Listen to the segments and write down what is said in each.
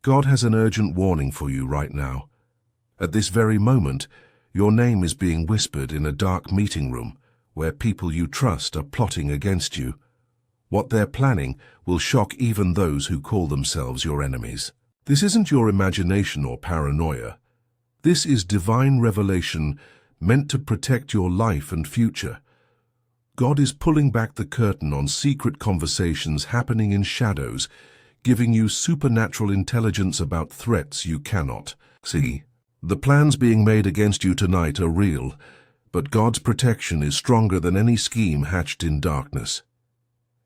God has an urgent warning for you right now. At this very moment, your name is being whispered in a dark meeting room where people you trust are plotting against you. What they're planning will shock even those who call themselves your enemies. This isn't your imagination or paranoia. This is divine revelation meant to protect your life and future. God is pulling back the curtain on secret conversations happening in shadows, giving you supernatural intelligence about threats you cannot see. The plans being made against you tonight are real, but God's protection is stronger than any scheme hatched in darkness.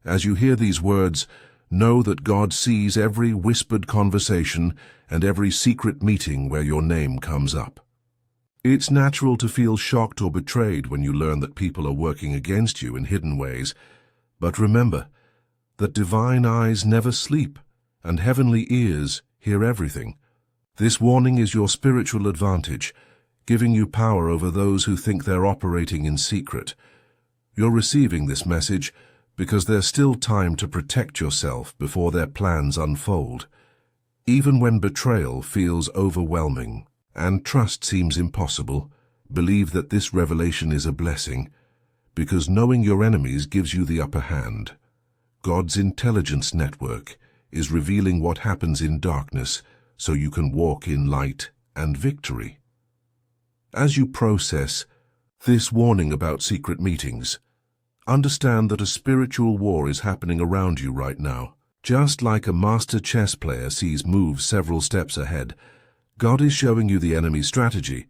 As you hear these words, know that God sees every whispered conversation and every secret meeting where your name comes up. It's natural to feel shocked or betrayed when you learn that people are working against you in hidden ways, but remember that divine eyes never sleep and heavenly ears hear everything. This warning is your spiritual advantage, giving you power over those who think they're operating in secret. You're receiving this message because there's still time to protect yourself before their plans unfold. Even when betrayal feels overwhelming and trust seems impossible, believe that this revelation is a blessing, because knowing your enemies gives you the upper hand. God's intelligence network is revealing what happens in darkness so you can walk in light and victory. As you process this warning about secret meetings, understand that a spiritual war is happening around you right now. Just like a master chess player sees moves several steps ahead, God is showing you the enemy's strategy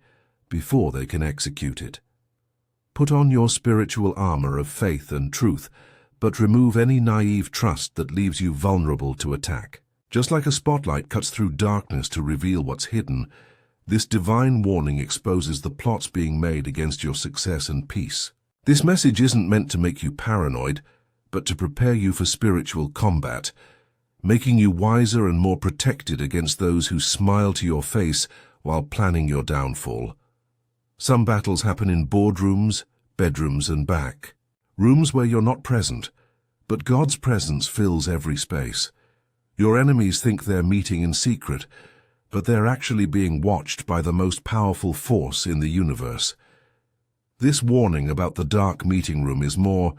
before they can execute it. Put on your spiritual armor of faith and truth, but remove any naive trust that leaves you vulnerable to attack. Just like a spotlight cuts through darkness to reveal what's hidden, this divine warning exposes the plots being made against your success and peace. This message isn't meant to make you paranoid, but to prepare you for spiritual combat, making you wiser and more protected against those who smile to your face while planning your downfall. Some battles happen in boardrooms, bedrooms, and back. Rooms where you're not present, but God's presence fills every space. Your enemies think they're meeting in secret, but they're actually being watched by the most powerful force in the universe. This warning about the dark meeting room is more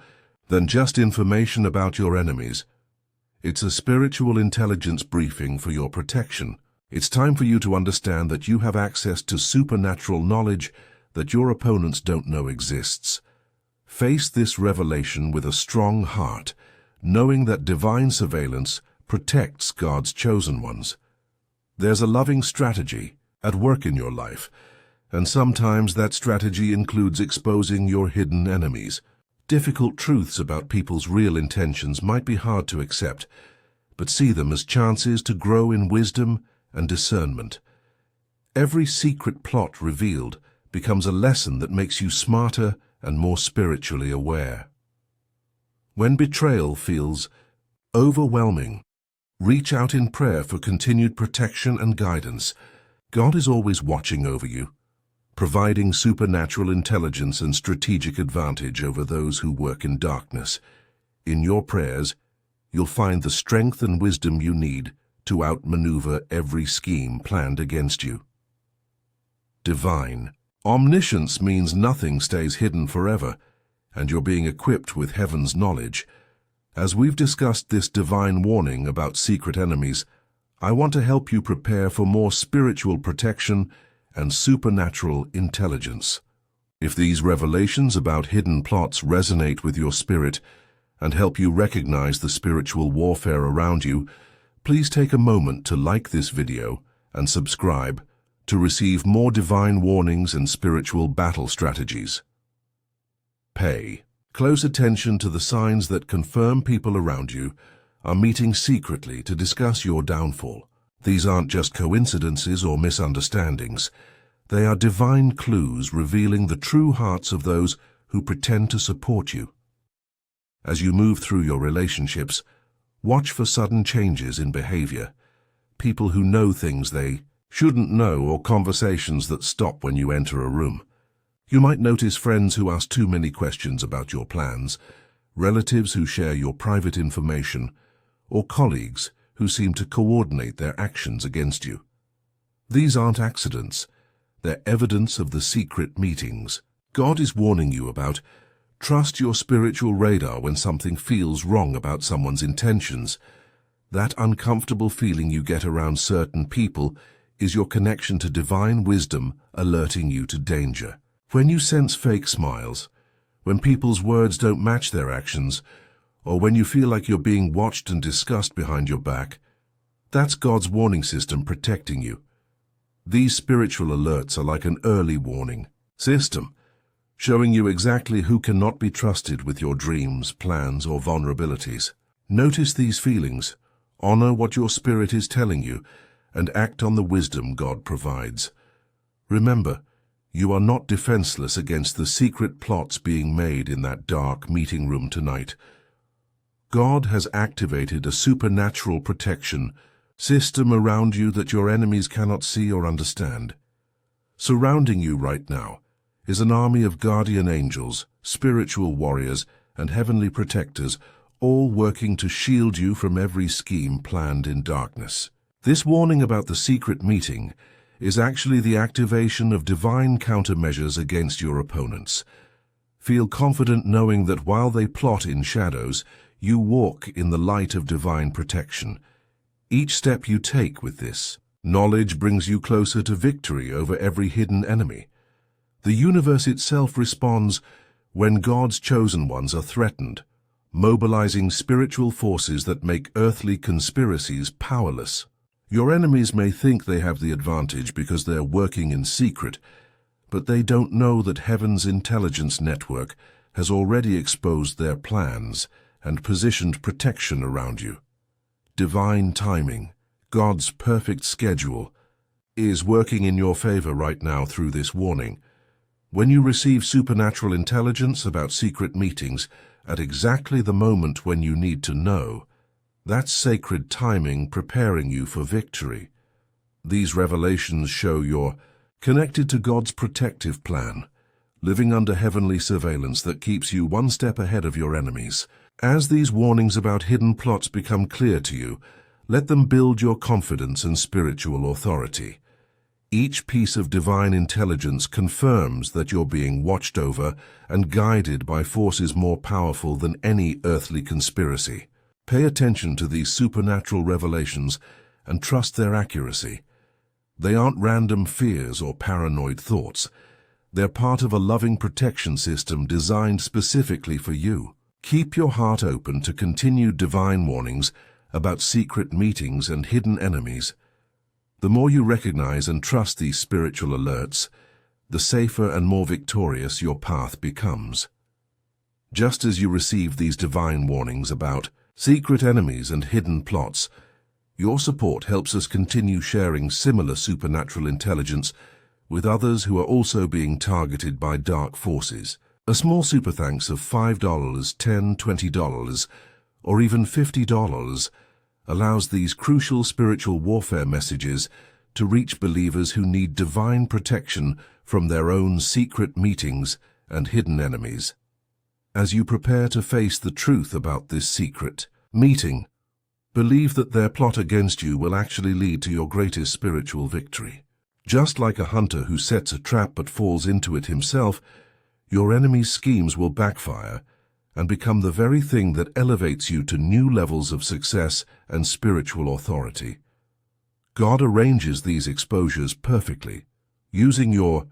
than just information about your enemies. It's a spiritual intelligence briefing for your protection. It's time for you to understand that you have access to supernatural knowledge that your opponents don't know exists. Face this revelation with a strong heart, knowing that divine surveillance protects God's chosen ones. There's a loving strategy at work in your life, and sometimes that strategy includes exposing your hidden enemies. Difficult truths about people's real intentions might be hard to accept, but see them as chances to grow in wisdom and discernment. Every secret plot revealed becomes a lesson that makes you smarter and more spiritually aware. When betrayal feels overwhelming, reach out in prayer for continued protection and guidance. God is always watching over you, providing supernatural intelligence and strategic advantage over those who work in darkness. In your prayers, you'll find the strength and wisdom you need to outmaneuver every scheme planned against you. Divine omniscience means nothing stays hidden forever, and you're being equipped with heaven's knowledge. As we've discussed this divine warning about secret enemies, I want to help you prepare for more spiritual protection and supernatural intelligence. If these revelations about hidden plots resonate with your spirit and help you recognize the spiritual warfare around you, please take a moment to like this video and subscribe to receive more divine warnings and spiritual battle strategies. Pay close attention to the signs that confirm people around you are meeting secretly to discuss your downfall. These aren't just coincidences or misunderstandings. They are divine clues revealing the true hearts of those who pretend to support you. As you move through your relationships, watch for sudden changes in behavior, people who know things they shouldn't know, or conversations that stop when you enter a room. You might notice friends who ask too many questions about your plans, relatives who share your private information, or colleagues who seem to coordinate their actions against you. These aren't accidents. They're evidence of the secret meetings God is warning you about. Trust your spiritual radar when something feels wrong about someone's intentions. That uncomfortable feeling you get around certain people is your connection to divine wisdom alerting you to danger. When you sense fake smiles, when people's words don't match their actions, or when you feel like you're being watched and discussed behind your back, that's God's warning system protecting you. These spiritual alerts are like an early warning system, showing you exactly who cannot be trusted with your dreams, plans, or vulnerabilities. Notice these feelings, honor what your spirit is telling you, and act on the wisdom God provides. Remember, you are not defenseless against the secret plots being made in that dark meeting room tonight. God has activated a supernatural protection system around you that your enemies cannot see or understand. Surrounding you right now is an army of guardian angels, spiritual warriors, and heavenly protectors, all working to shield you from every scheme planned in darkness. This warning about the secret meeting is actually the activation of divine countermeasures against your opponents. Feel confident knowing that while they plot in shadows, you walk in the light of divine protection. Each step you take with this knowledge brings you closer to victory over every hidden enemy. The universe itself responds when God's chosen ones are threatened, mobilizing spiritual forces that make earthly conspiracies powerless. Your enemies may think they have the advantage because they're working in secret, but they don't know that heaven's intelligence network has already exposed their plans and positioned protection around you. Divine timing, God's perfect schedule, is working in your favor right now through this warning. When you receive supernatural intelligence about secret meetings at exactly the moment when you need to know, that's sacred timing preparing you for victory. These revelations show you're connected to God's protective plan, living under heavenly surveillance that keeps you one step ahead of your enemies. As these warnings about hidden plots become clear to you, let them build your confidence and spiritual authority. Each piece of divine intelligence confirms that you're being watched over and guided by forces more powerful than any earthly conspiracy. Pay attention to these supernatural revelations and trust their accuracy. They aren't random fears or paranoid thoughts. They're part of a loving protection system designed specifically for you. Keep your heart open to continued divine warnings about secret meetings and hidden enemies. The more you recognize and trust these spiritual alerts, the safer and more victorious your path becomes. Just as you receive these divine warnings about secret enemies and hidden plots, your support helps us continue sharing similar supernatural intelligence with others who are also being targeted by dark forces. A small super thanks of $5, $10, $20, or even $50 allows these crucial spiritual warfare messages to reach believers who need divine protection from their own secret meetings and hidden enemies. As you prepare to face the truth about this secret meeting, believe that their plot against you will actually lead to your greatest spiritual victory. Just like a hunter who sets a trap but falls into it himself, your enemy's schemes will backfire and become the very thing that elevates you to new levels of success and spiritual authority. God arranges these exposures perfectly, using your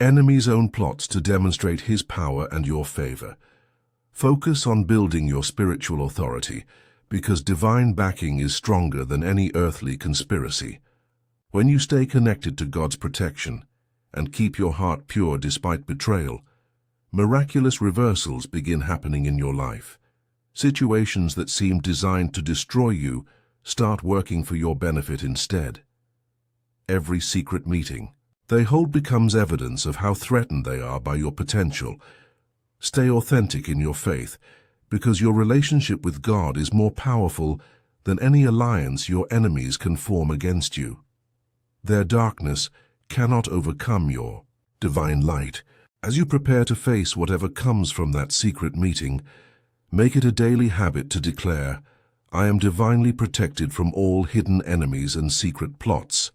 enemy's own plots to demonstrate his power and your favor. Focus on building your spiritual authority, because divine backing is stronger than any earthly conspiracy. When you stay connected to God's protection and keep your heart pure despite betrayal, miraculous reversals begin happening in your life. Situations that seemed designed to destroy you start working for your benefit instead. Every secret meeting they hold becomes evidence of how threatened they are by your potential. Stay authentic in your faith, because your relationship with God is more powerful than any alliance your enemies can form against you. Their darkness cannot overcome your divine light. As you prepare to face whatever comes from that secret meeting, make it a daily habit to declare, I am divinely protected from all hidden enemies and secret plots.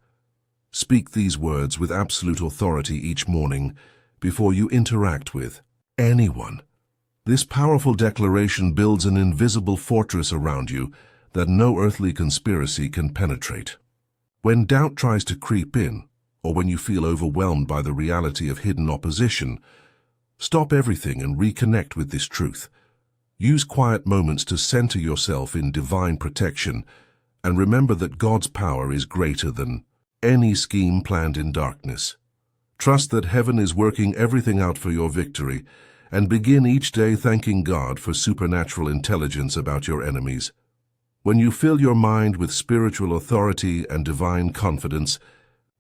Speak these words with absolute authority each morning before you interact with anyone. This powerful declaration builds an invisible fortress around you that no earthly conspiracy can penetrate. When doubt tries to creep in, or when you feel overwhelmed by the reality of hidden opposition, stop everything and reconnect with this truth. Use quiet moments to center yourself in divine protection, and remember that God's power is greater than any scheme planned in darkness. Trust that heaven is working everything out for your victory, and begin each day thanking God for supernatural intelligence about your enemies. When you fill your mind with spiritual authority and divine confidence,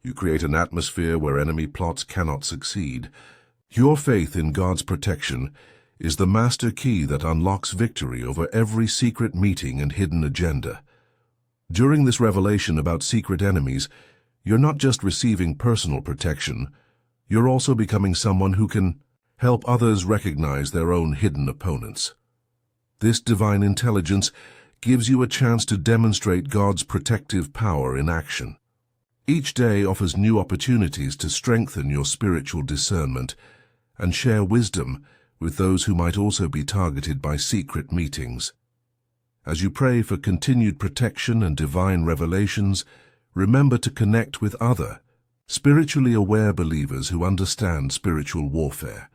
you create an atmosphere where enemy plots cannot succeed. Your faith in God's protection is the master key that unlocks victory over every secret meeting and hidden agenda. During this revelation about secret enemies, you're not just receiving personal protection, you're also becoming someone who can help others recognize their own hidden opponents. This divine intelligence gives you a chance to demonstrate God's protective power in action. Each day offers new opportunities to strengthen your spiritual discernment and share wisdom with those who might also be targeted by secret meetings. As you pray for continued protection and divine revelations, remember to connect with other, spiritually aware believers who understand spiritual warfare.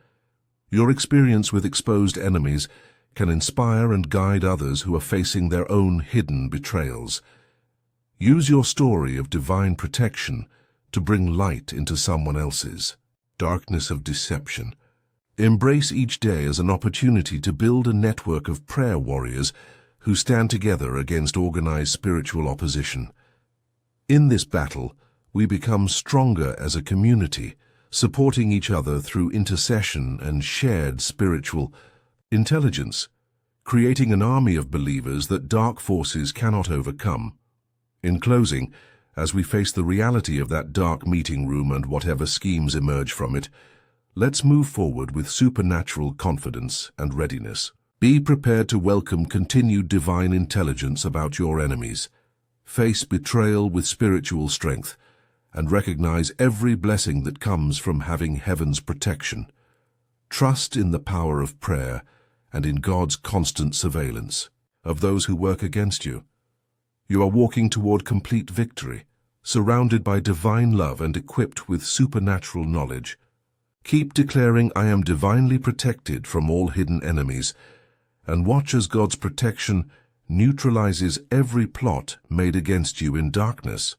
Your experience with exposed enemies can inspire and guide others who are facing their own hidden betrayals. Use your story of divine protection to bring light into someone else's darkness of deception. Embrace each day as an opportunity to build a network of prayer warriors who stand together against organized spiritual opposition. In this battle, we become stronger as a community, supporting each other through intercession and shared spiritual intelligence, creating an army of believers that dark forces cannot overcome. In closing, as we face the reality of that dark meeting room and whatever schemes emerge from it, let's move forward with supernatural confidence and readiness. Be prepared to welcome continued divine intelligence about your enemies. Face betrayal with spiritual strength, and recognize every blessing that comes from having heaven's protection. Trust in the power of prayer and in God's constant surveillance of those who work against you. You are walking toward complete victory, surrounded by divine love and equipped with supernatural knowledge. Keep declaring, "I am divinely protected from all hidden enemies," and watch as God's protection neutralizes every plot made against you in darkness.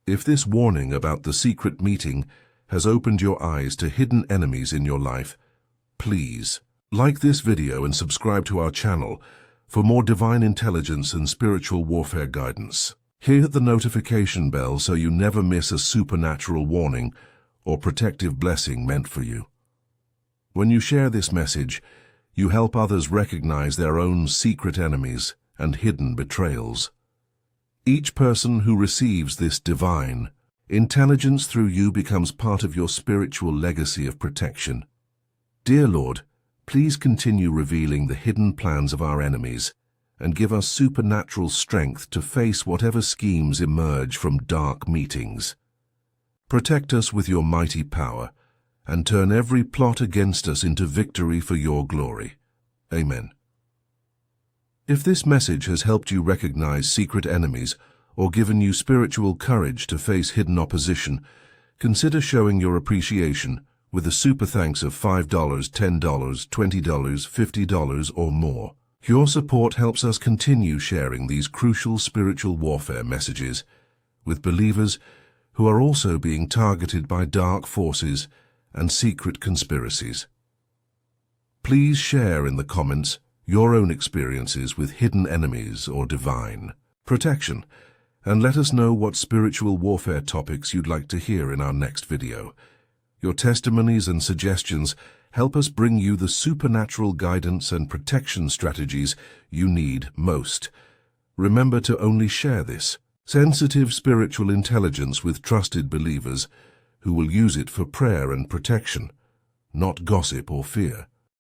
If this warning about the secret meeting has opened your eyes to hidden enemies in your life, please like this video and subscribe to our channel for more divine intelligence and spiritual warfare guidance. Hit the notification bell so you never miss a supernatural warning or protective blessing meant for you. When you share this message, you help others recognize their own secret enemies and hidden betrayals. Each person who receives this divine intelligence through you becomes part of your spiritual legacy of protection. Dear Lord, please continue revealing the hidden plans of our enemies and give us supernatural strength to face whatever schemes emerge from dark meetings. Protect us with your mighty power and turn every plot against us into victory for your glory. Amen. If this message has helped you recognize secret enemies or given you spiritual courage to face hidden opposition, consider showing your appreciation with a super thanks of $5, $10, $20, $50, or more. Your support helps us continue sharing these crucial spiritual warfare messages with believers who are also being targeted by dark forces and secret conspiracies. Please share in the comments your own experiences with hidden enemies or divine protection, and let us know what spiritual warfare topics you'd like to hear in our next video. Your testimonies and suggestions help us bring you the supernatural guidance and protection strategies you need most. Remember to only share this sensitive spiritual intelligence with trusted believers who will use it for prayer and protection, not gossip or fear.